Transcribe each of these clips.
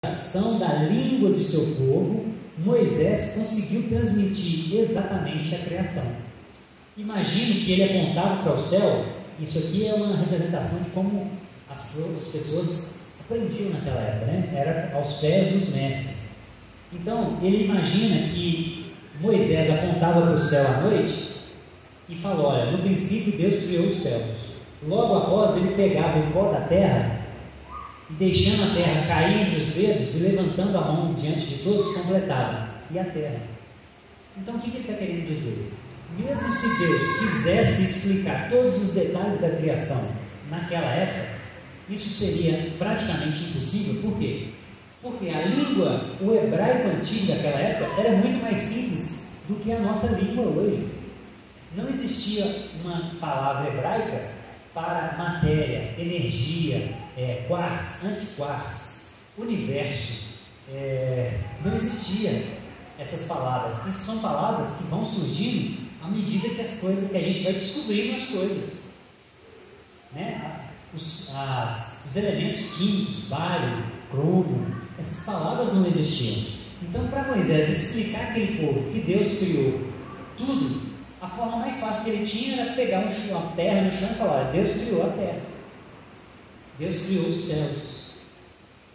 da língua do seu povo, Moisés conseguiu transmitir exatamente a criação. Imagine que ele apontava para o céu. Isso aqui é uma representação de como as pessoas aprendiam naquela época, né? Era aos pés dos mestres. Então, ele imagina que Moisés apontava para o céu à noite e falou: olha, no princípio Deus criou os céus. Logo após, ele pegava o pó da terra e, deixando a terra cair entre os dedos e levantando a mão diante de todos, completava. E a terra. Então, o que ele está querendo dizer? Mesmo se Deus quisesse explicar todos os detalhes da criação naquela época, isso seria praticamente impossível. Por quê? Porque a língua, o hebraico antigo daquela época, era muito mais simples do que a nossa língua hoje. Não existia uma palavra hebraica para matéria, energia, quarks, antiquarks, universo. Não existia essas palavras. Isso são palavras que vão surgindo à medida que que a gente vai descobrindo as coisas, né? Os elementos químicos, bário, cromo, essas palavras não existiam. Então, para Moisés explicar àquele povo que Deus criou tudo, a forma mais fácil que ele tinha era pegar uma terra no chão e falar: Deus criou a terra, Deus criou os céus.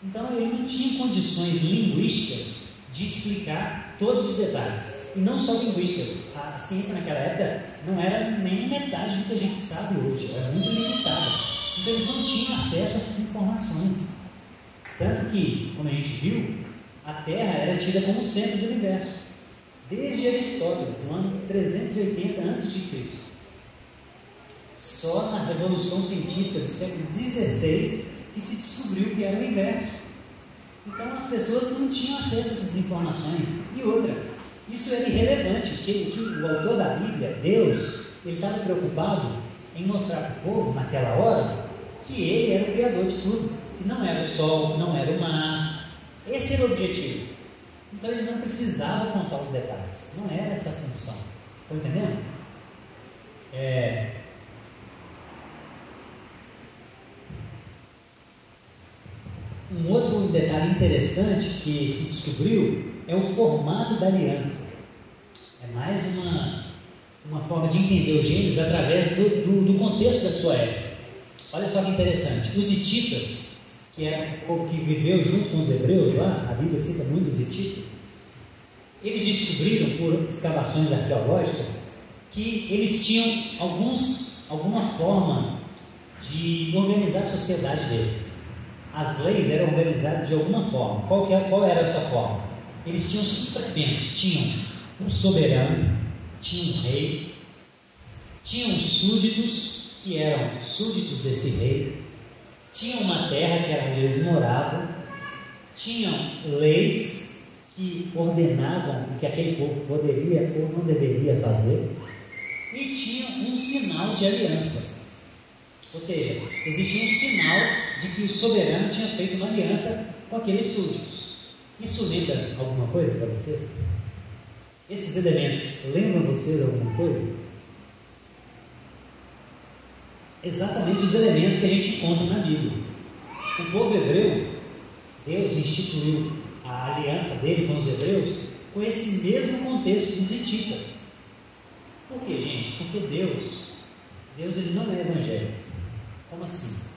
Então, ele não tinha condições linguísticas de explicar todos os detalhes. E não só linguísticas. A ciência naquela época não era nem metade do que a gente sabe hoje, era muito limitada. Então eles não tinham acesso a essas informações. Tanto que, como a gente viu, a Terra era tida como o centro do universo, desde Aristóteles, no ano 380 a.C. Só na Revolução Científica do século XVI que se descobriu que era o inverso. Então as pessoas não tinham acesso a essas informações. E outra, isso era irrelevante, que o autor da Bíblia, Deus, ele estava preocupado em mostrar para o povo, naquela hora, que ele era o criador de tudo, que não era o sol, não era o mar. Esse era o objetivo. Então ele não precisava contar os detalhes, não era essa a função. Estão entendendo? Um outro detalhe interessante que se descobriu é o formato da aliança. É mais uma forma de entender o Gênesis através do contexto da sua época. Olha só que interessante. Os hititas, que era o povo que viveu junto com os hebreus lá, a Bíblia cita muito os hititas, eles descobriram por escavações arqueológicas que eles tinham alguma forma de organizar a sociedade deles. As leis eram organizadas de alguma forma. Qual era a sua forma? Eles tinham 5 elementos. Tinham um soberano, tinha um rei, tinham súditos, que eram súditos desse rei, tinha uma terra que era onde eles moravam, tinham leis que ordenavam o que aquele povo poderia ou não deveria fazer, e tinha um sinal de aliança. Ou seja, existia um sinal de que o soberano tinha feito uma aliança com aqueles súditos. Isso lembra alguma coisa para vocês? Esses elementos lembram vocês alguma coisa? Exatamente os elementos que a gente encontra na Bíblia. O povo hebreu, Deus instituiu a aliança dele com os hebreus com esse mesmo contexto dos hititas. Por quê, gente? Porque Deus ele não é evangélico. Como assim?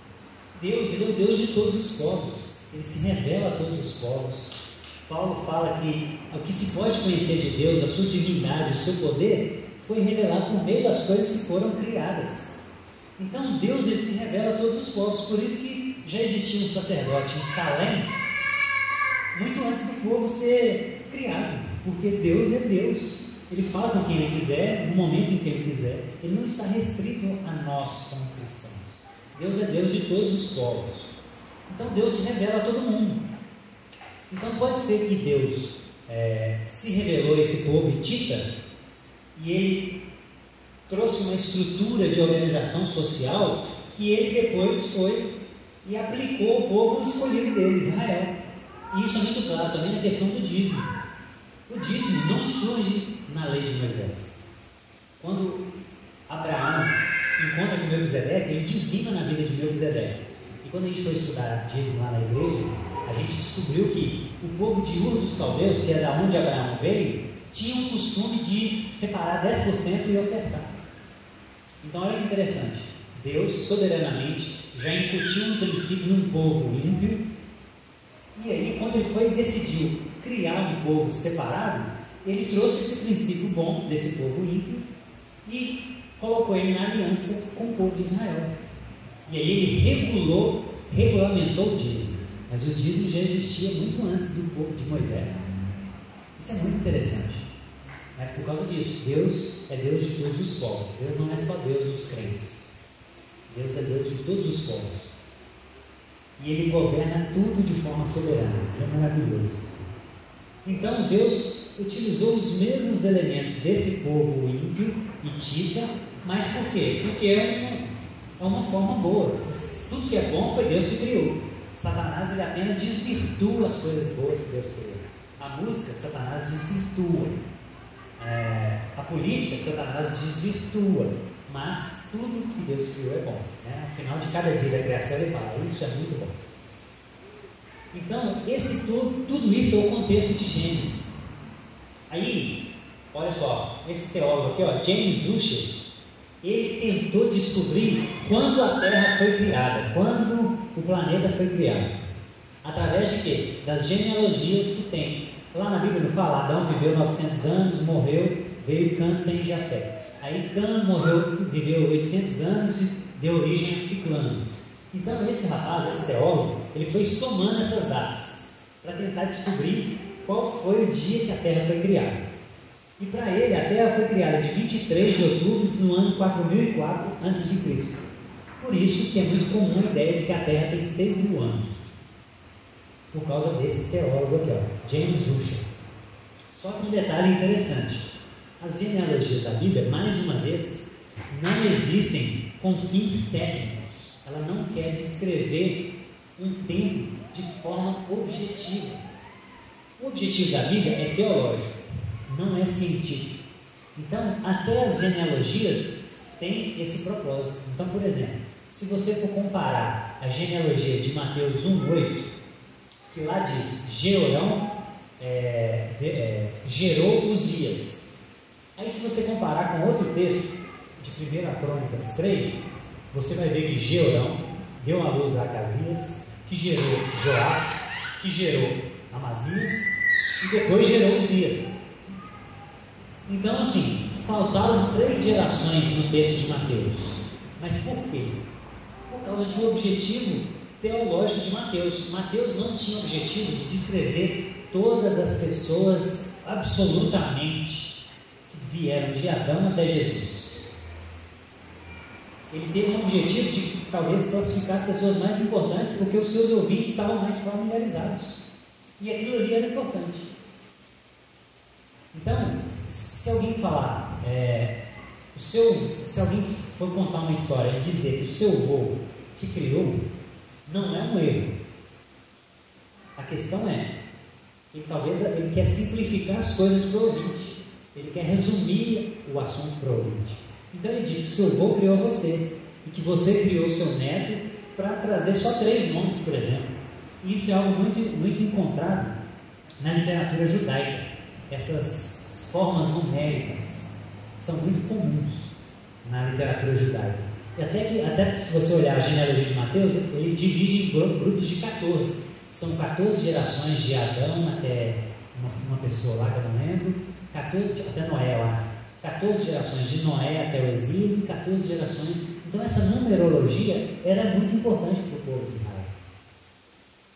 Deus, ele é o Deus de todos os povos. Ele se revela a todos os povos. Paulo fala que o que se pode conhecer de Deus, a sua divindade, o seu poder, foi revelado por meio das coisas que foram criadas. Então Deus, ele se revela a todos os povos. Por isso que já existia um sacerdote em Salém muito antes do povo ser criado, porque Deus é Deus. Ele fala com quem ele quiser, no momento em que ele quiser. Ele não está restrito a nós como cristãos. Deus é Deus de todos os povos. Então Deus se revela a todo mundo. Então pode ser que Deus se revelou a esse povo hitita e ele trouxe uma estrutura de organização social que ele depois foi e aplicou ao povo escolhido dele, Israel. E isso é muito claro também na questão do dízimo. O dízimo não surge na lei de Moisés. Quando Abraão encontra com Melquisedeque, ele dizima na vida de Melquisedeque. E quando a gente for estudar dízimo lá na igreja, a gente descobriu que o povo de Ur dos Caldeus, que é da onde Abraão veio, tinha um costume de separar 10% e ofertar. Então olha que interessante, Deus soberanamente já incutiu um princípio num povo ímpio, e aí quando ele decidiu criar um povo separado, ele trouxe esse princípio bom desse povo ímpio e colocou ele na aliança com o povo de Israel. E aí ele regulamentou o dízimo. Mas o dízimo já existia muito antes do povo de Moisés. Isso é muito interessante. Mas por causa disso, Deus é Deus de todos os povos. Deus não é só Deus dos crentes. Deus é Deus de todos os povos. E Ele governa tudo de forma soberana. É maravilhoso. Então Deus utilizou os mesmos elementos desse povo ímpio, hitita, mas por quê? Porque é uma forma boa. Tudo que é bom foi Deus que criou. Satanás ele apenas desvirtua as coisas boas que Deus criou. A música, Satanás desvirtua. A política, Satanás desvirtua. Mas tudo que Deus criou é bom. Né? No final de cada dia da criação ele fala, isso é muito bom. Então, tudo isso é o contexto de Gênesis. Aí, olha só, esse teólogo aqui, James Ussher, ele tentou descobrir quando a Terra foi criada, quando o planeta foi criado. Através de quê? Das genealogias que tem. Lá na Bíblia não fala, Adão viveu 900 anos, morreu, veio Cã, Sem e Jafé. Aí Cã viveu 800 anos e deu origem a Ciclano. Então esse rapaz, esse teólogo, ele foi somando essas datas para tentar descobrir qual foi o dia que a Terra foi criada. E para ele, a Terra foi criada de 23 de outubro no ano 4004 a.C. Por isso que é muito comum a ideia de que a Terra tem 6.000 anos. Por causa desse teólogo aqui, James Ussher. Só que um detalhe interessante. As genealogias da Bíblia, mais uma vez, não existem com fins técnicos. Ela não quer descrever um tempo de forma objetiva. O objetivo da Bíblia é teológico, não é científico. Então, até as genealogias têm esse propósito. Então, por exemplo, se você for comparar a genealogia de Mateus 1,8, que lá diz, Jeorão gerou Uzias. Aí, se você comparar com outro texto, de 1 Crônicas 3, você vai ver que Jeorão deu à luz a Acasias, que gerou Joás, que gerou Amazias, e depois gerou Uzias. Então, assim, faltaram 3 gerações no texto de Mateus. Mas por quê? Por causa de um objetivo teológico de Mateus. Mateus não tinha o objetivo de descrever todas as pessoas absolutamente que vieram de Adão até Jesus. Ele teve um objetivo de talvez classificar as pessoas mais importantes, porque os seus ouvintes estavam mais familiarizados. E aquilo ali era importante. Então, se alguém falar, se alguém for contar uma história e dizer que o seu avô te criou, não é um erro. A questão é, talvez ele quer simplificar as coisas para o ouvinte. Ele quer resumir o assunto para o ouvinte. Então ele diz que seu avô criou você e que você criou o seu neto para trazer só 3 nomes, por exemplo. E isso é algo muito, muito encontrado na literatura judaica. Essas formas numéricas são muito comuns na literatura judaica. E até se você olhar a genealogia de Mateus, ele divide em grupos de 14. São 14 gerações de Adão até uma pessoa lá que eu não lembro, 14, até Noé, eu acho. 14 gerações de Noé até o exílio, 14 gerações. Então essa numerologia era muito importante para o povo de Israel.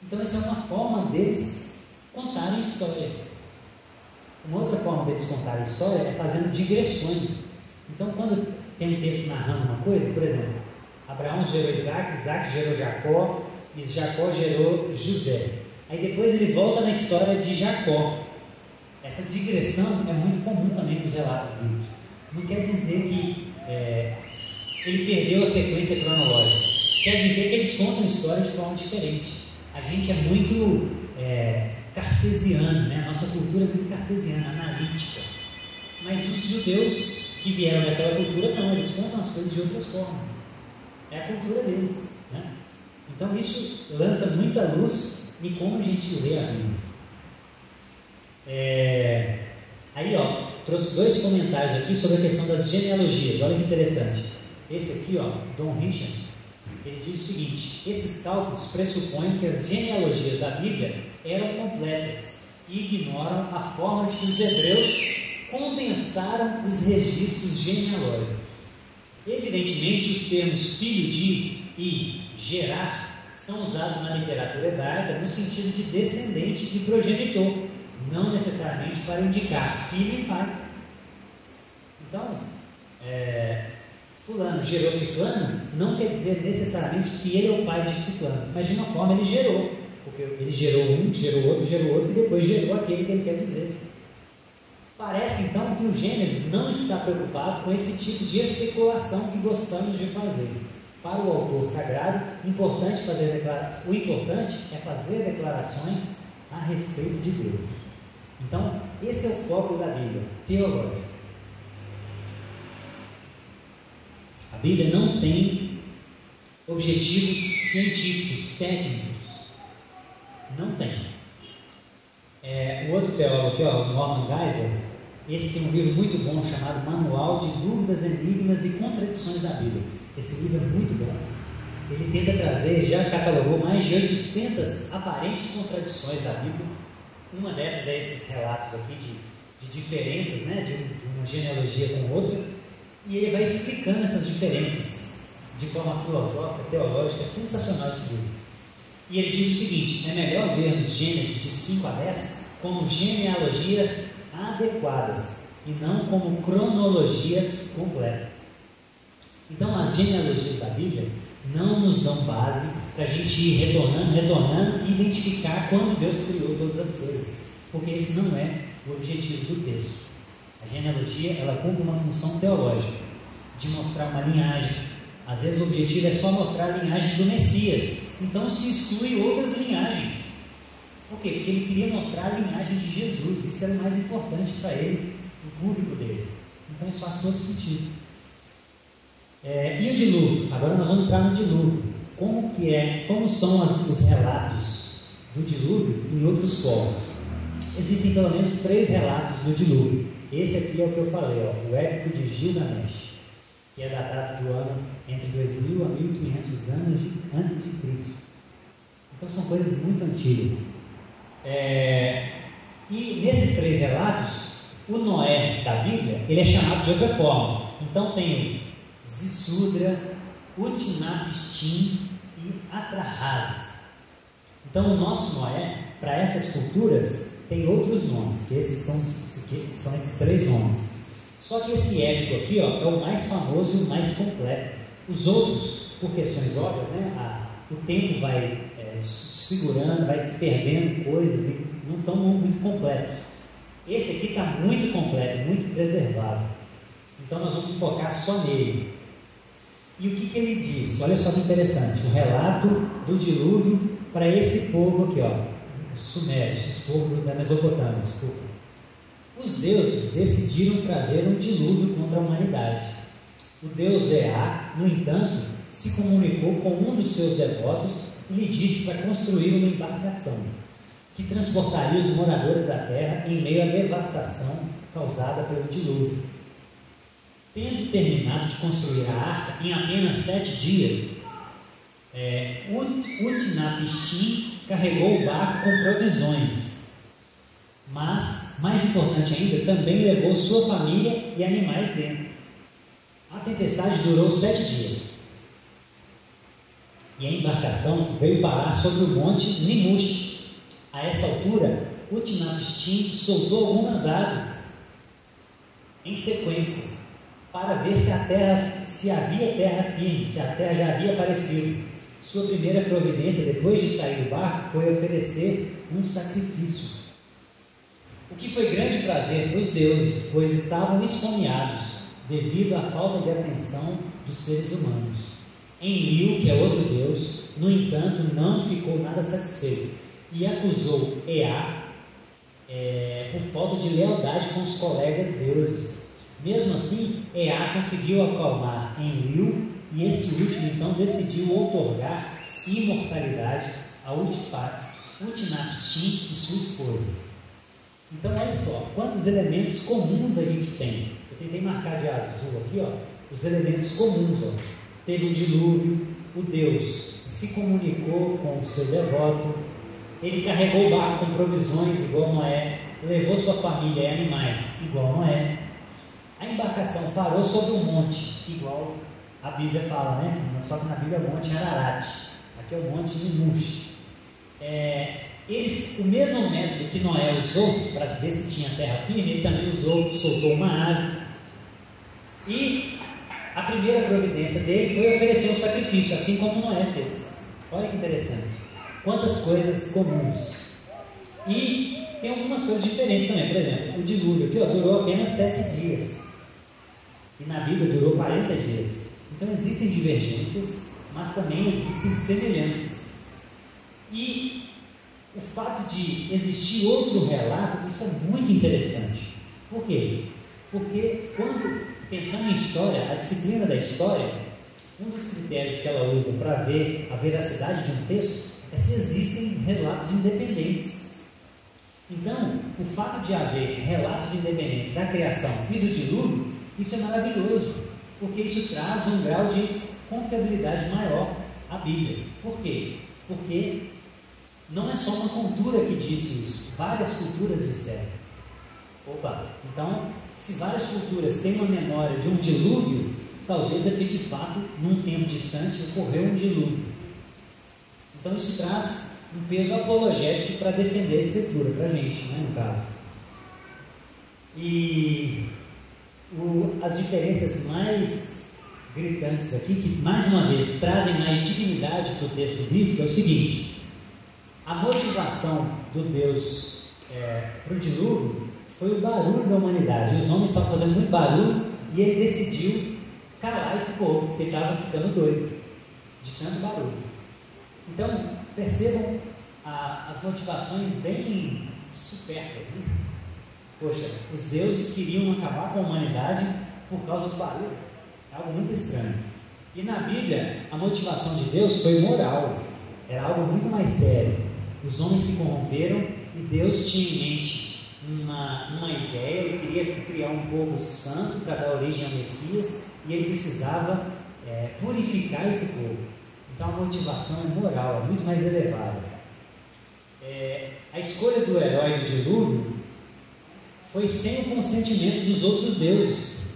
Então essa é uma forma deles contarem história. Uma outra forma deles contarem história é fazendo digressões. Então quando tem um texto narrando uma coisa, por exemplo, Abraão gerou Isaac, Isaac gerou Jacó, e Jacó gerou José. Aí depois ele volta na história de Jacó. Essa digressão é muito comum também nos relatos bíblicos. Não quer dizer que ele perdeu a sequência cronológica. Quer dizer que eles contam histórias de forma diferente. A gente é muito cartesiano, né? A nossa cultura é muito cartesiana, analítica. Mas os judeus que vieram daquela cultura, não, eles contam as coisas de outras formas. É a cultura deles, né? Então isso lança muita luz em como a gente lê a Bíblia. Aí, trouxe 2 comentários aqui sobre a questão das genealogias. Olha que interessante. Esse aqui, Don Richards, ele diz o seguinte: esses cálculos pressupõem que as genealogias da Bíblia eram completas e ignoram a forma de que os hebreus condensaram os registros genealógicos. Evidentemente, os termos filho de e gerar são usados na literatura hebraica no sentido de descendente e progenitor, não necessariamente para indicar filho e pai. Então, fulano gerou ciclano não quer dizer necessariamente que ele é o pai de ciclano, mas de uma forma ele gerou, porque ele gerou um, gerou outro e depois gerou aquele que ele quer dizer. Parece então que o Gênesis não está preocupado com esse tipo de especulação que gostamos de fazer. Para o autor sagrado, o importante é fazer declarações a respeito de Deus. Então, esse é o foco da Bíblia, teológico. A Bíblia não tem objetivos científicos, técnicos. Não tem. O outro teólogo aqui, o Norman Geisler, esse tem um livro muito bom chamado Manual de Dúvidas, Enigmas e Contradições da Bíblia. Esse livro é muito bom. Ele tenta trazer, já catalogou mais de 800 aparentes contradições da Bíblia. Uma dessas é esses relatos aqui de diferenças, né, de uma genealogia com outra, e ele vai explicando essas diferenças de forma filosófica, teológica. É sensacional esse livro. E ele diz o seguinte: é melhor vermos Gênesis de 5 a 10 como genealogias adequadas e não como cronologias completas. Então, as genealogias da Bíblia não nos dão base para a gente ir retornando e identificar quando Deus criou todas as coisas, porque esse não é o objetivo do texto. A genealogia, ela cumpre uma função teológica, de mostrar uma linhagem. Às vezes o objetivo é só mostrar a linhagem do Messias, então se exclui outras linhagens. Por quê? Porque ele queria mostrar a linhagem de Jesus, isso era o mais importante para ele, o público dele. Então isso faz todo sentido. E o dilúvio? Agora nós vamos entrar no dilúvio. Como são os relatos do dilúvio em outros povos? Existem pelo menos 3 relatos do dilúvio. Esse aqui é o que eu falei, o Épico de Gilgamesh, que é datado do ano entre 2000 a 1500 anos antes de Cristo. Então são coisas muito antigas. E nesses 3 relatos, o Noé da Bíblia, ele é chamado de outra forma. Então tem Zissudra, Utnapishtim e Atrahasis. Então o nosso Noé, para essas culturas, tem outros nomes, que esses são esses 3 nomes. Só que esse épico aqui é o mais famoso e o mais completo. Os outros, por questões óbvias, o tempo vai segurando, vai se perdendo coisas e não estão muito completos. Esse aqui está muito completo, muito preservado. Então nós vamos focar só nele. E o que ele diz? Olha só que interessante, o relato do dilúvio para esse povo aqui, os sumérios, esse povo da Mesopotâmia, desculpa. Os deuses decidiram trazer um dilúvio contra a humanidade. O deus Ea, no entanto, se comunicou com um dos seus devotos e lhe disse para construir uma embarcação que transportaria os moradores da terra em meio à devastação causada pelo dilúvio. Tendo terminado de construir a arca em apenas 7 dias, Utnapishtim carregou o barco com provisões, mas, mais importante ainda, também levou sua família e animais dentro. A tempestade durou 7 dias e a embarcação veio parar sobre o monte Nimush. A essa altura, Utnapishtim soltou algumas aves em sequência para ver se havia terra firme, se a terra já havia aparecido. Sua primeira providência, depois de sair do barco, foi oferecer um sacrifício. O que foi grande prazer para os deuses, pois estavam esfomeados devido à falta de atenção dos seres humanos. Enlil, que é outro deus, no entanto, não ficou nada satisfeito e acusou Ea por falta de lealdade com os colegas deuses. Mesmo assim, Ea conseguiu acalmar Enlil e esse último então decidiu outorgar imortalidade a Utpas. Utnapishtim e sua esposa. Então, olha só, quantos elementos comuns a gente tem. Eu tentei marcar de azul aqui, ó, os elementos comuns. Ó. Teve um dilúvio, o Deus se comunicou com o seu devoto, ele carregou o barco com provisões, igual Noé, levou sua família e animais, igual Noé. A embarcação parou sobre um monte, igual a Bíblia fala, né? Só que na Bíblia é o Monte Ararat, aqui é o Monte de Mush. O mesmo método que Noé usou para ver se tinha terra firme, ele também soltou uma ave. E a primeira providência dele foi oferecer um sacrifício, assim como Noé fez. Olha que interessante. Quantas coisas comuns. E tem algumas coisas diferentes também. Por exemplo, o dilúvio aqui, ó, durou apenas 7 dias. E na Bíblia durou 40 dias. Então existem divergências, mas também existem semelhanças. E o fato de existir outro relato, isso é muito interessante. Por quê? Porque quando pensando em história, a disciplina da história, um dos critérios que ela usa para ver a veracidade de um texto é se existem relatos independentes. Então, o fato de haver relatos independentes da criação e do dilúvio, isso é maravilhoso, porque isso traz um grau de confiabilidade maior à Bíblia. Por quê? Porque não é só uma cultura que disse isso, várias culturas disseram. Então, se várias culturas têm uma memória de um dilúvio, talvez é que de fato, num tempo distante, ocorreu um dilúvio. Então isso traz um peso apologético para defender a Escritura, para a gente, né, no caso. E as diferenças mais gritantes aqui, que mais uma vez trazem mais dignidade para o texto bíblico, é o seguinte: a motivação do Deus para o dilúvio foi o barulho da humanidade. Os homens estavam fazendo muito barulho e ele decidiu calar esse povo, porque estava ficando doido de tanto barulho. Então, percebam as motivações bem supérfluas, né? Poxa, os deuses queriam acabar com a humanidade por causa do barulho. É algo muito estranho. E na Bíblia, a motivação de Deus foi moral. Era algo muito mais sério. Os homens se corromperam e Deus tinha em mente uma ideia. Ele queria criar um povo santo para dar origem ao Messias, e ele precisava purificar esse povo. Então a motivação é moral, é muito mais elevada. A escolha do herói do dilúvio foi sem o consentimento dos outros deuses.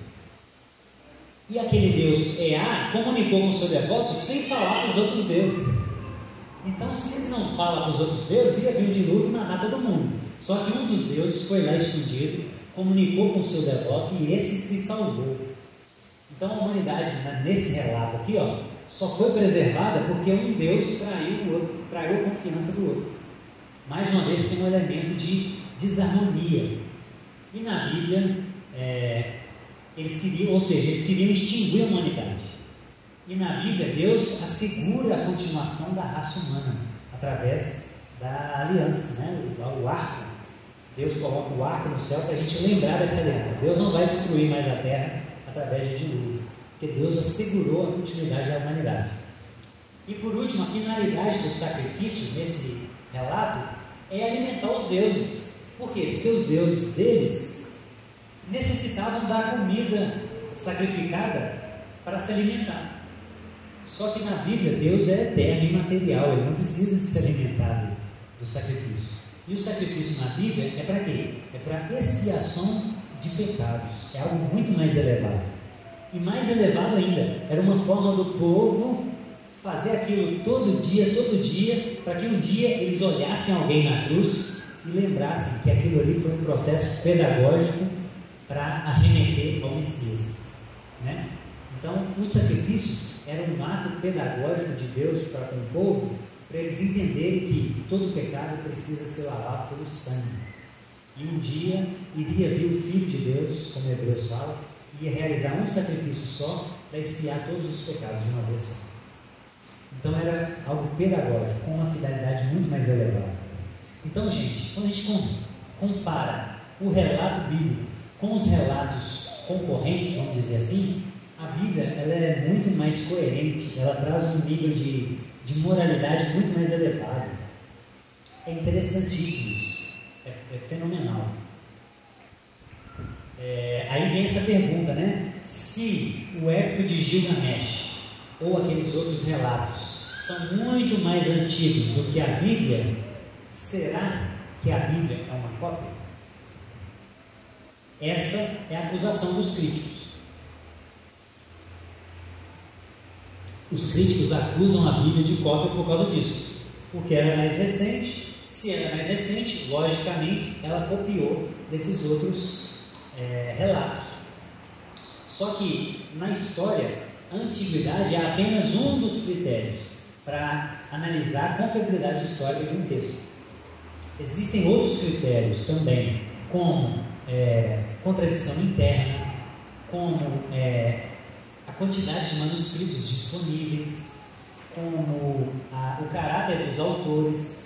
E aquele deus Ea comunicou com o seu devoto sem falar para os outros deuses. Então, se ele não fala para os outros deuses, ia vir o dilúvio e matar todo mundo. Só que um dos deuses foi lá escondido, comunicou com o seu devoto e esse se salvou. Então a humanidade, nesse relato aqui, ó, só foi preservada porque um Deus traiu o outro, traiu a confiança do outro. Mais uma vez tem um elemento de desarmonia. E na Bíblia, eles queriam extinguir a humanidade. E na Bíblia, Deus assegura a continuação da raça humana através da aliança, né? O arco. Deus coloca o arco no céu para a gente lembrar dessa aliança. Deus não vai destruir mais a terra através de dilúvio, porque Deus assegurou a continuidade da humanidade. E por último, a finalidade do sacrifício nesse relato é alimentar os deuses. Por quê? Porque os deuses deles necessitavam da comida sacrificada para se alimentar. Só que na Bíblia Deus é eterno e imaterial, ele não precisa de se alimentar do sacrifício. E o sacrifício na Bíblia é para quê? É para expiação de pecados. É algo muito mais elevado. E mais elevado ainda, era uma forma do povo fazer aquilo todo dia, para que um dia eles olhassem alguém na cruz e lembrassem que aquilo ali foi um processo pedagógico para arremeter ao Messias, né? Então, o sacrifício era um ato pedagógico de Deus para com o povo, para eles entenderem que todo pecado precisa ser lavado pelo sangue. E um dia iria vir o Filho de Deus, como Hebreus fala, e ia realizar um sacrifício só para expiar todos os pecados de uma vez só. Então era algo pedagógico, com uma finalidade muito mais elevada. Então, gente, quando a gente compara o relato bíblico com os relatos concorrentes, vamos dizer assim, a Bíblia ela é muito mais coerente, ela traz um nível de moralidade muito mais elevado. É interessantíssimo isso, é fenomenal. Aí vem essa pergunta, né? Se o épico de Gilgamesh ou aqueles outros relatos são muito mais antigos do que a Bíblia, será que a Bíblia é uma cópia? Essa é a acusação dos críticos. Os críticos acusam a Bíblia de cópia por causa disso, porque ela é mais recente. Se ela é mais recente, logicamente ela copiou desses outros relatos. Só que na história, a antiguidade é apenas um dos critérios para analisar a confiabilidade histórica de um texto. Existem outros critérios também, como contradição interna, como a quantidade de manuscritos disponíveis, como o caráter dos autores.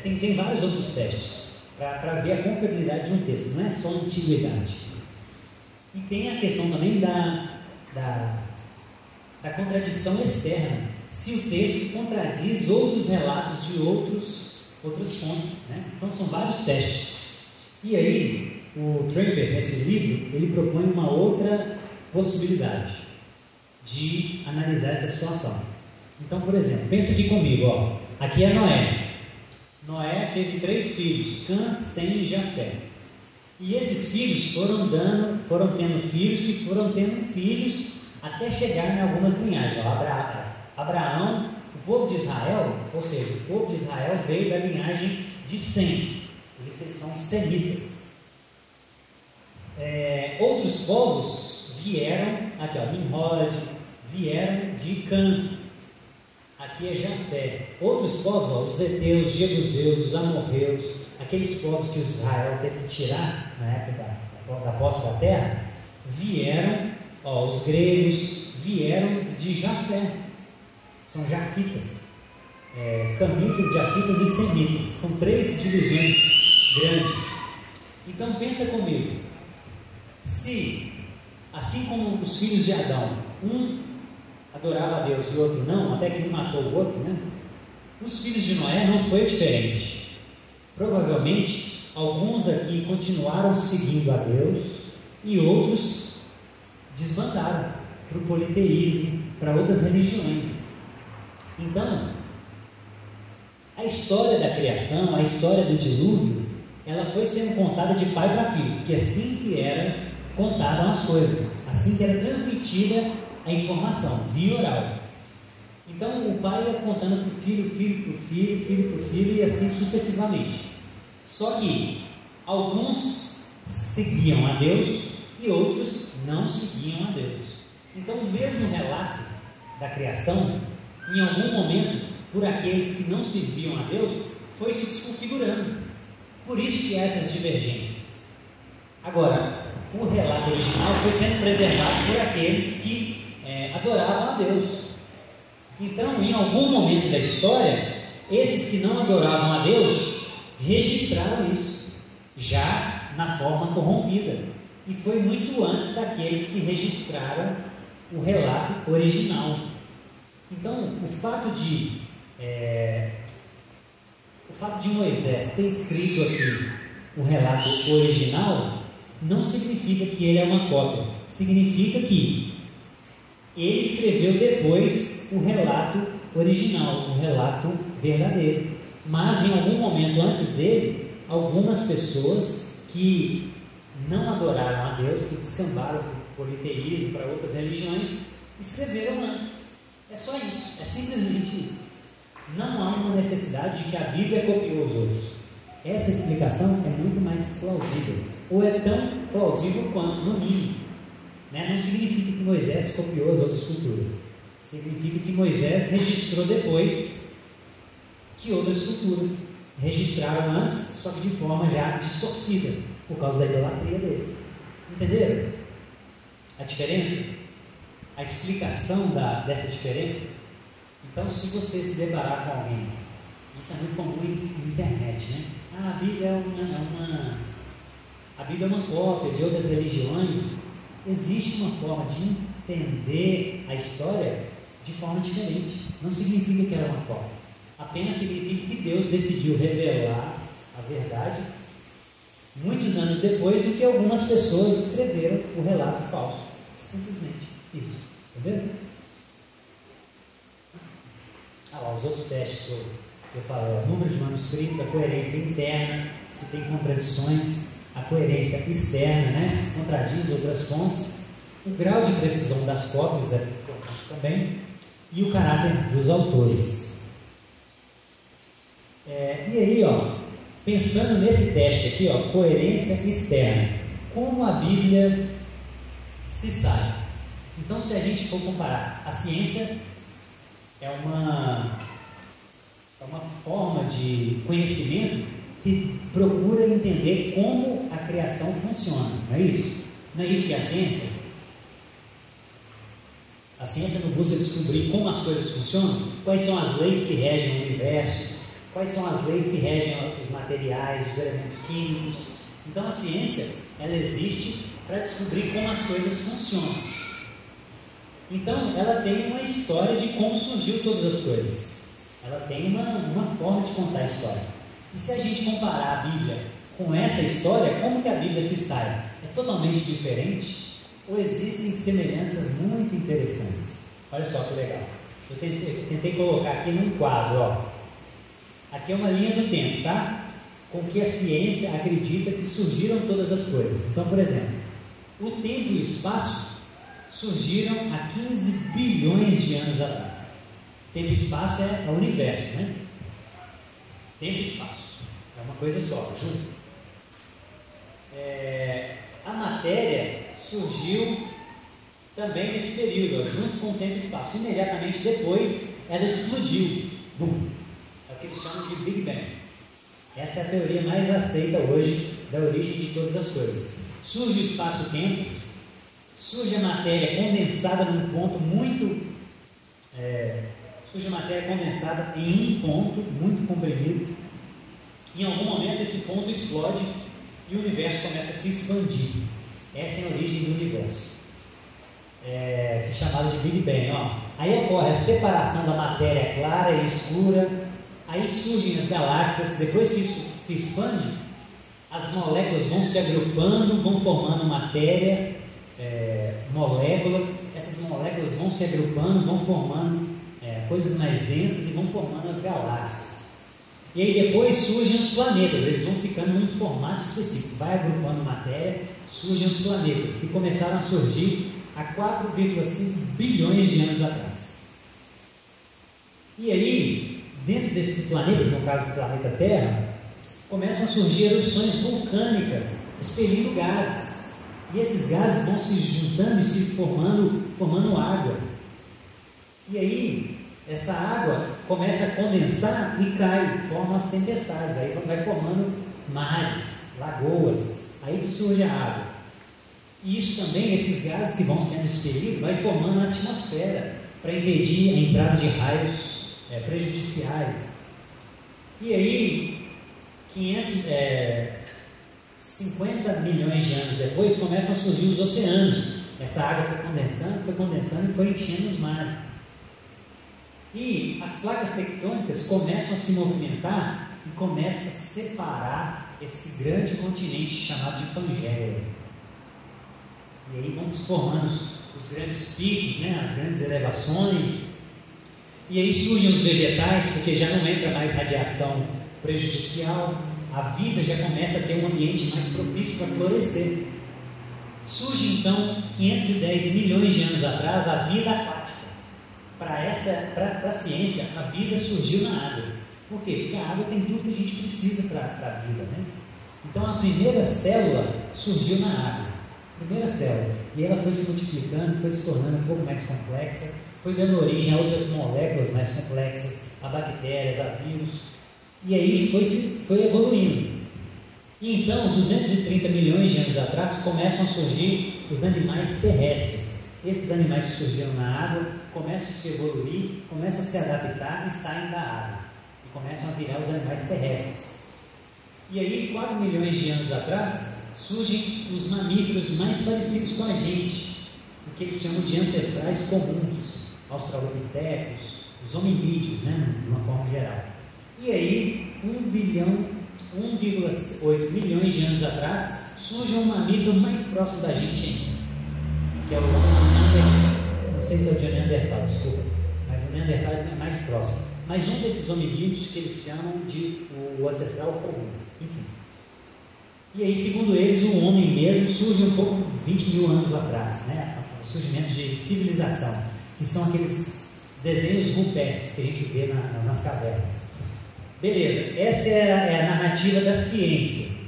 Tem vários outros testes para ver a confiabilidade de um texto, não é só antiguidade. E tem a questão também da contradição externa, se o texto contradiz outros relatos de outras fontes, né? Então são vários testes. E aí, o Tramper, nesse livro, ele propõe uma outra possibilidade de analisar essa situação. Então, por exemplo, pensa aqui comigo, ó. Aqui é Noé. Noé teve 3 filhos, Cã, Sem e Jafé. E esses filhos foram tendo filhos até chegar em algumas linhagens. Abraão, o povo de Israel, ou seja, o povo de Israel veio da linhagem de Sem, por isso eles são semitas. Outros povos vieram, aqui ó, Nimrod, vieram de Cã. Aqui é Jafé. Outros povos, ó, os heteus, os jebuseus, os amorreus, aqueles povos que Israel teve que tirar na época da posse da terra, vieram, ó, os gregos vieram de Jafé. São jafitas. Camitas, jafitas e semitas. São 3 divisões grandes. Então pensa comigo. Se, assim como os filhos de Adão, um adorava a Deus e o outro não, até que um matou o outro, né? Os filhos de Noé não foi diferente. Provavelmente, alguns aqui continuaram seguindo a Deus e outros desbandaram para o politeísmo, para outras religiões. Então, a história da criação, a história do dilúvio, ela foi sendo contada de pai para filho, porque assim que era contavam as coisas, assim que era transmitida a informação, via oral. Então o pai ia contando para o filho, filho para o filho, filho para o filho, e assim sucessivamente. Só que alguns seguiam a Deus e outros não seguiam a Deus. Então o mesmo relato da criação, em algum momento, por aqueles que não serviam a Deus, foi se desconfigurando. Por isso que há essas divergências. Agora, o relato original foi sendo preservado por aqueles que adoravam a Deus. Então, em algum momento da história, esses que não adoravam a Deus registraram isso, já na forma corrompida. E foi muito antes daqueles que registraram o relato original. Então, o fato de Moisés ter escrito aqui o relato original não significa que ele é uma cópia. Significa que ele escreveu depois o relato original, o relato verdadeiro. Mas em algum momento antes dele, algumas pessoas que não adoraram a Deus, que descambaram para o politeísmo, para outras religiões, escreveram antes. É só isso, é simplesmente isso. Não há uma necessidade de que a Bíblia copiou os outros. Essa explicação é muito mais plausível, ou é tão plausível quanto, no mínimo. Não significa que Moisés copiou as outras culturas. Significa que Moisés registrou depois que outras culturas registraram antes, só que de forma já distorcida, por causa da idolatria deles. Entenderam a diferença? A explicação dessa diferença? Então, se você se deparar com alguém, isso é muito comum na internet, né? A Bíblia é uma cópia de outras religiões. Existe uma forma de entender a história de forma diferente. Não significa que ela é uma cópia. apenas significa que Deus decidiu revelar a verdade muitos anos depois do que algumas pessoas escreveram o relato falso. Simplesmente isso. Entendeu? Lá, os outros testes que eu falei, o número de manuscritos, a coerência interna, se tem contradições, a coerência externa, né, se contradiz outras fontes, o grau de precisão das cópias é importante também, e o caráter dos autores. E aí, pensando nesse teste aqui, coerência externa, como a Bíblia se sai? Então, se a gente for comparar, a ciência é uma forma de conhecimento que procura entender como a criação funciona, não é isso? Não é isso que é a ciência? A ciência não busca descobrir como as coisas funcionam, quais são as leis que regem o universo, quais são as leis que regem os materiais, os elementos químicos. Então a ciência, ela existe para descobrir como as coisas funcionam. Então ela tem uma história de como surgiu todas as coisas. Ela tem uma forma de contar a história. E se a gente comparar a Bíblia com essa história, como que a Bíblia se sai? É totalmente diferente? Ou existem semelhanças muito interessantes? Olha só que legal. Eu tentei colocar aqui num quadro, Aqui é uma linha do tempo, tá? Com que a ciência acredita que surgiram todas as coisas. Então, por exemplo, o tempo e o espaço surgiram há 15 bilhões de anos atrás. Tempo e espaço é o universo, né? Tempo e espaço. É uma coisa só, junto. A matéria surgiu também nesse período, junto com o tempo e espaço. Imediatamente depois, ela explodiu. Bum! É o que eles chamam de Big Bang. Essa é a teoria mais aceita hoje da origem de todas as coisas. Surge o espaço-tempo, surge a matéria condensada num ponto muito... surge a matéria condensada em um ponto muito comprimido. Em algum momento esse ponto explode e o universo começa a se expandir. Essa é a origem do universo, chamado de Big Bang. Aí ocorre a separação da matéria clara e escura. Aí surgem as galáxias. Depois que isso se expande, as moléculas vão se agrupando, vão formando matéria, moléculas. Essas moléculas vão se agrupando, vão formando coisas mais densas e vão formando as galáxias. E aí depois surgem os planetas. Eles vão ficando num formato específico. Vai agrupando matéria, surgem os planetas, que começaram a surgir há 4,5 bilhões de anos atrás. E aí, dentro desses planetas, no caso do planeta Terra, começam a surgir erupções vulcânicas, expelindo gases. E esses gases vão se juntando e se formando água. E aí, essa água começa a condensar e cai, forma as tempestades. Aí vai formando mares, lagoas. Aí surge a água. E isso também, esses gases que vão sendo expelidos, vai formando a atmosfera para impedir a entrada de raios prejudiciais. E aí, 50 milhões de anos depois, começam a surgir os oceanos. Essa água foi condensando e foi enchendo os mares. E as placas tectônicas começam a se movimentar e começam a separar esse grande continente chamado de Pangeia. E aí vão se formando os grandes picos, né, as grandes elevações. E aí surgem os vegetais, porque já não entra mais radiação prejudicial. A vida já começa a ter um ambiente mais propício para florescer. Surge então, 510 milhões de anos atrás, a vida aquática. Para a ciência, a vida surgiu na água. Por quê? Porque a água tem tudo que a gente precisa para a vida, né? Então a primeira célula surgiu na água. Primeira célula. E ela foi se multiplicando, foi se tornando um pouco mais complexa, foi dando origem a outras moléculas mais complexas, a bactérias, a vírus. E aí foi evoluindo. E então, 230 milhões de anos atrás, começam a surgir os animais terrestres. Esses animais que surgiram na água começam a se evoluir, começam a se adaptar e saem da água. E começam a virar os animais terrestres. E aí, 4 milhões de anos atrás, surgem os mamíferos mais parecidos com a gente, o que eles chamam de ancestrais comuns, australopitecos, os hominídeos, né, de uma forma geral. E aí, 1,8 bilhões de anos atrás, surge um mamífero mais próximo da gente ainda, que é o Neandertal. Não sei se é o de Neandertal, desculpa, mas o Neandertal é mais próximo. Mas um desses hominídeos que eles chamam de o ancestral comum, enfim. E aí, segundo eles, o homem mesmo surge um pouco 20 mil anos atrás, né? O surgimento de civilização, que são aqueles desenhos rupestres que a gente vê nas cavernas. Beleza, essa é a narrativa da ciência.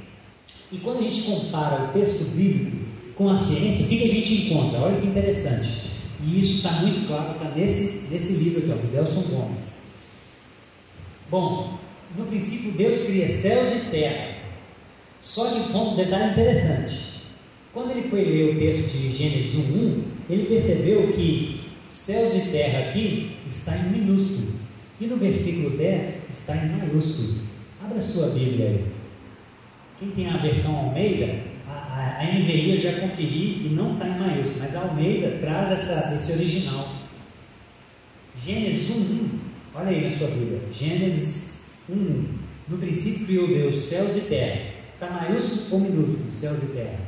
E quando a gente compara o texto bíblico com a ciência, o que a gente encontra? Olha que interessante. E isso está muito claro, está nesse livro aqui, ó, do Delson Gomes. Bom, no princípio Deus cria céus e terra. Só que um detalhe interessante. Quando ele foi ler o texto de Gênesis 1:1, ele percebeu que céus e terra aqui está em minúsculo. E no versículo 10 está em maiúsculo. Abra sua Bíblia aí. Quem tem a versão Almeida, a NVI eu já conferi e não está em maiúsculo, mas a Almeida traz esse original. Gênesis 1:1, olha aí na sua Bíblia. Gênesis 1:1. No princípio criou Deus céus e terra. Está maiúsculo ou minúsculo? Céus e terra.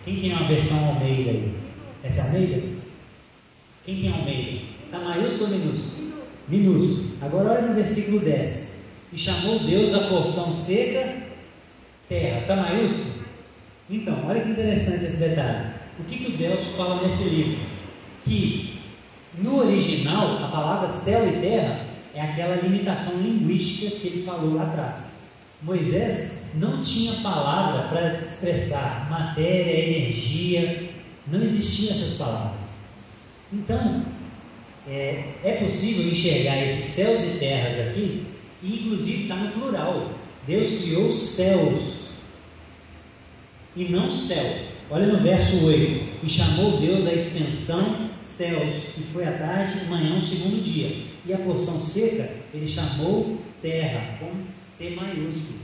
Quem tem uma versão Almeida aí? Essa é Almeida? Quem tem Almeida? Está maiúsculo ou minúsculo? Minúsculo. Agora olha no versículo 10. E chamou Deus a porção seca terra. Está maiúsculo? Então, olha que interessante esse detalhe. O que o Deus fala nesse livro? Que no original, a palavra céu e terra é aquela limitação linguística que ele falou lá atrás. Moisés não tinha palavra para expressar matéria, energia, não existiam essas palavras. Então, é possível enxergar esses céus e terras aqui, e inclusive está no plural. Deus criou céus e não céu. Olha no verso 8: e chamou Deus a extensão céus, e foi à tarde e manhã o segundo dia, e a porção seca ele chamou terra, com T maiúsculo.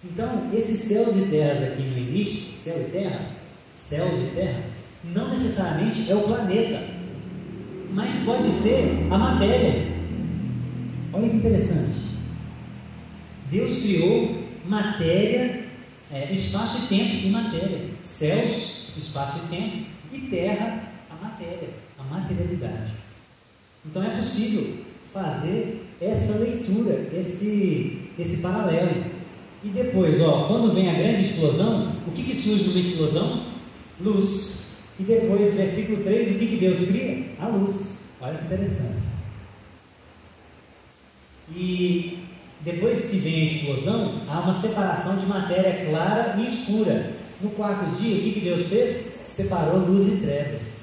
Então, esses céus e terras aqui no início, céus e terra, não necessariamente é o planeta, mas pode ser a matéria. Olha que interessante. Deus criou matéria, espaço e tempo e matéria. Céus, espaço e tempo, e terra, a matéria, a materialidade. Então é possível fazer essa leitura, esse paralelo. E depois, quando vem a grande explosão, o que surge numa explosão? Luz. E depois, versículo 3, o que Deus cria? A luz. Olha que interessante. E depois que vem a explosão, há uma separação de matéria clara e escura. No quarto dia, o que Deus fez? Separou luz e trevas.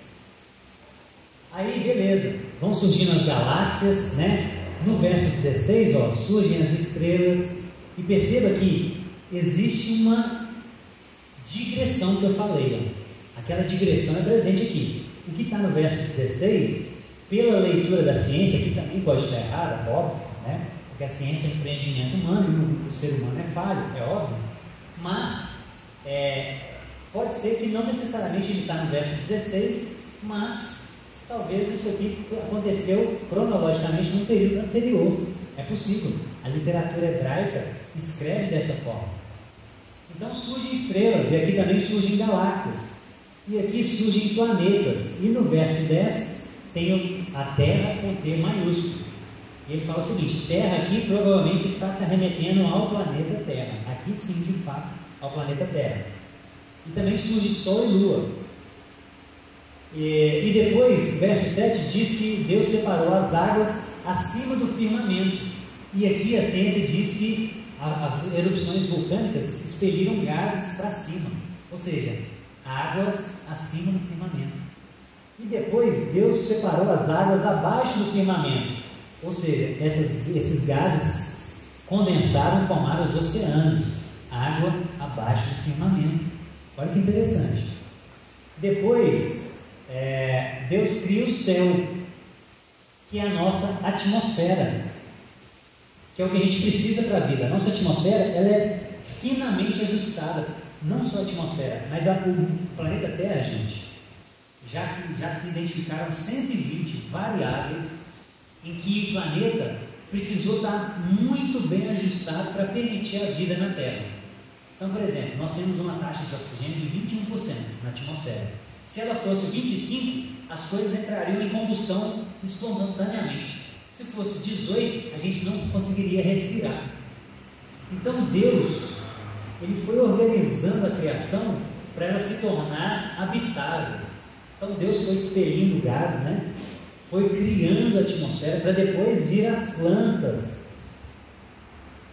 Aí, beleza, vão surgindo as galáxias, né? No verso 16, surgem as estrelas. E perceba que existe uma digressão que eu falei. Aquela digressão é presente aqui. O que está no verso 16, pela leitura da ciência, que também pode estar errada, óbvio, né? Porque a ciência é um empreendimento humano e o ser humano é falho, é óbvio. Mas pode ser que não necessariamente ele está no verso 16, mas talvez isso aqui aconteceu cronologicamente no período anterior. É possível. A literatura hebraica escreve dessa forma. Então surgem estrelas, e aqui também surgem galáxias, e aqui surgem planetas. E no verso 10 tem a Terra com T maiúsculo. E ele fala o seguinte: Terra aqui provavelmente está se arremetendo ao planeta Terra. Aqui sim, de fato, ao planeta Terra. E também surge Sol e Lua. E depois, verso 7 diz que Deus separou as águas acima do firmamento. E aqui a ciência diz que as erupções vulcânicas expeliram gases para cima, ou seja, águas acima do firmamento. E depois Deus separou as águas abaixo do firmamento, ou seja, esses gases condensaram e formaram os oceanos, água abaixo do firmamento. Olha que interessante. Depois Deus cria o céu, que é a nossa atmosfera, que é o que a gente precisa para a vida. A nossa atmosfera ela é finamente ajustada, não só a atmosfera, mas o planeta Terra, gente, já se identificaram 120 variáveis em que o planeta precisou estar muito bem ajustado para permitir a vida na Terra. Então, por exemplo, nós temos uma taxa de oxigênio de 21% na atmosfera. Se ela fosse 25%, as coisas entrariam em combustão espontaneamente. Se fosse 18%, a gente não conseguiria respirar. Então Deus, Ele foi organizando a criação para ela se tornar habitável. Então Deus foi expelindo gás, né? Foi criando a atmosfera para depois vir as plantas,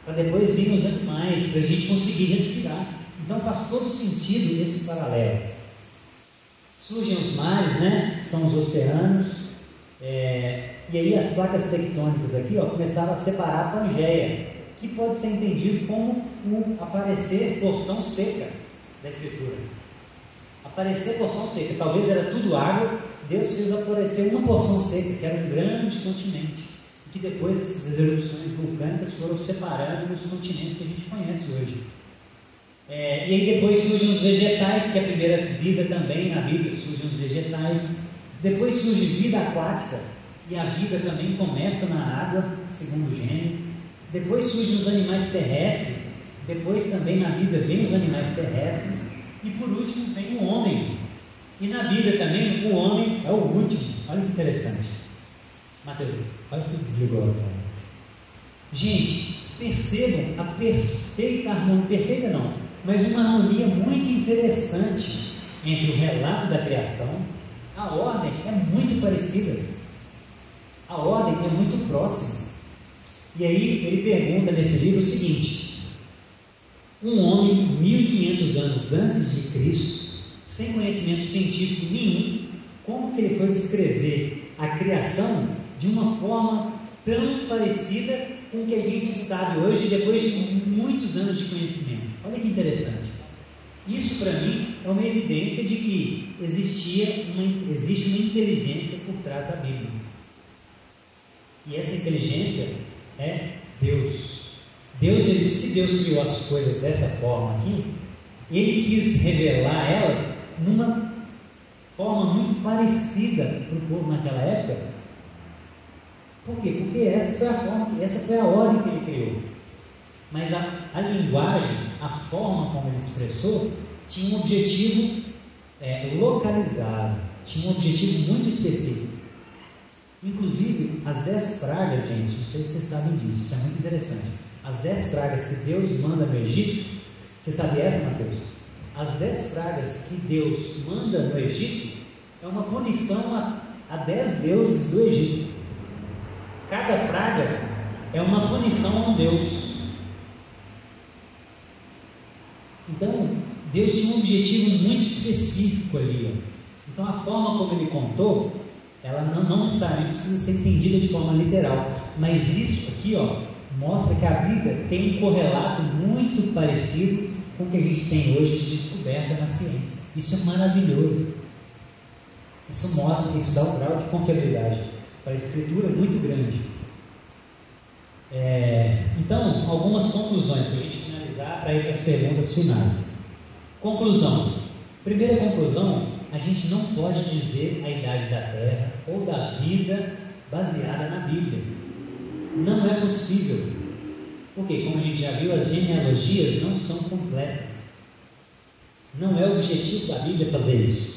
para depois vir os animais, para a gente conseguir respirar. Então faz todo sentido esse paralelo. Surgem os mares, né? São os oceanos, e aí as placas tectônicas aqui, ó, começaram a separar a Pangeia, que pode ser entendido como o aparecer porção seca da Escritura. Aparecer porção seca, talvez era tudo água, Deus fez aparecer uma porção seca, que era um grande continente, e que depois essas erupções vulcânicas foram separando nos continentes que a gente conhece hoje. E aí depois surgem os vegetais, que é a primeira vida também na Bíblia, surgem os vegetais. Depois surge vida aquática, e a vida também começa na água, segundo Gênesis. Depois surgem os animais terrestres, depois também na Bíblia vem os animais terrestres, e por último vem o homem. E na Bíblia também o homem é o último. Olha que interessante. Mateus, olha se desligou agora. Gente, percebam a perfeita harmonia, perfeita não, mas uma harmonia muito interessante entre o relato da criação. A ordem é muito parecida, a ordem é muito próxima. E aí ele pergunta nesse livro o seguinte: um homem 1500 anos antes de Cristo, sem conhecimento científico nenhum, como que ele foi descrever a criação de uma forma tão parecida com o que a gente sabe hoje, depois de muitos anos de conhecimento? Olha que interessante. Isso para mim é uma evidência de que existe uma inteligência por trás da Bíblia. E essa inteligência é Deus. Se Deus criou as coisas dessa forma aqui, Ele quis revelar elas numa forma muito parecida para o povo naquela época. Por quê? Porque essa foi a ordem que Ele criou. Mas a linguagem, a forma como Ele expressou, tinha um objetivo localizado, tinha um objetivo muito específico. Inclusive, as 10 pragas, gente, não sei se vocês sabem disso, isso é muito interessante. As 10 pragas que Deus manda no Egito, você sabia essa, Mateus? As 10 pragas que Deus manda no Egito é uma punição a 10 deuses do Egito. Cada praga é uma punição a um deus. Então, Deus tinha um objetivo muito específico ali. Então, a forma como Ele contou, ela não necessariamente precisa ser entendida de forma literal, mas isso aqui, ó, mostra que a Bíblia tem um correlato muito parecido com o que a gente tem hoje de descoberta na ciência. Isso é maravilhoso. Isso mostra, isso dá um grau de confiabilidade para a Escritura muito grande. Então, algumas conclusões para a gente finalizar, para ir para as perguntas finais. Conclusão. Primeira conclusão: a gente não pode dizer a idade da Terra ou da vida baseada na Bíblia. Não é possível. Porque, como a gente já viu, as genealogias não são completas. Não é o objetivo da Bíblia fazer isso.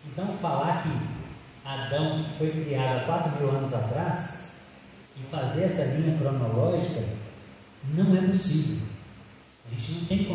Então, falar que Adão foi criado há 4.000 anos atrás e fazer essa linha cronológica não é possível. A gente não tem